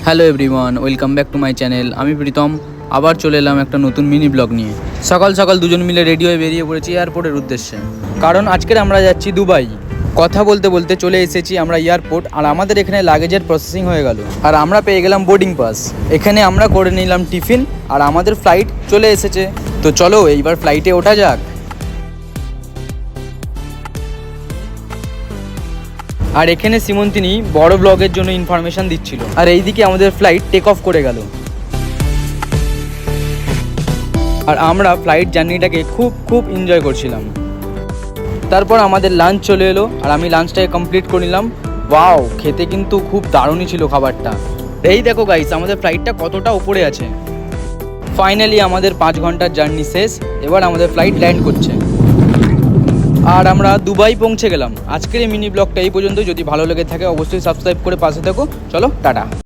Hello everyone, welcome back to my channel. আমি প্রীতম আবার চলে এলাম একটা নতুন মিনি ব্লগ নিয়ে। সকাল সকাল দুজন মিলে রেডি হয়ে বেরিয়ে পড়েছি এয়ারপোর্টের উদ্দেশ্যে, কারণ আজকের আমরা যাচ্ছি দুবাই। কথা বলতে বলতে চলে এসেছি আমরা এয়ারপোর্ট, আর আমাদের এখানে লাগেজের প্রসেসিং হয়ে গেল, আর আমরা পেয়ে গেলাম বোর্ডিং পাস। এখানে আমরা করে নিলাম টিফিন, আর আমাদের ফ্লাইট চলে এসেছে। তো চলো এইবার ফ্লাইটে ওঠা যাক। আর এখানে সিমন্তিনি বড় ব্লগের জন্য ইনফরমেশন দিচ্ছিল, আর এইদিকে আমাদের ফ্লাইট টেক অফ করে গেল। আর আমরা ফ্লাইট জার্নিটাকে খুব এনজয় করছিলাম। তারপর আমাদের লাঞ্চ চলে এলো, আর আমি লাঞ্চটাকে কমপ্লিট করে নিলাম। ওয়াও, খেতে কিন্তু খুব দারুণই ছিল খাবারটা। এই দেখো গাইস, আমাদের ফ্লাইটটা কতটা উপরে আছে। ফাইনালি আমাদের 5 ঘন্টার জার্নি শেষ। এবার আমাদের ফ্লাইট ল্যান্ড করছে, আর আমরা দুবাই পৌঁছে গেলাম। আজকের এই মিনি ব্লগটা এই পর্যন্ত। যদি ভালো লেগে থাকে অবশ্যই সাবস্ক্রাইব করে পাশে থাকো। চলো টাটা।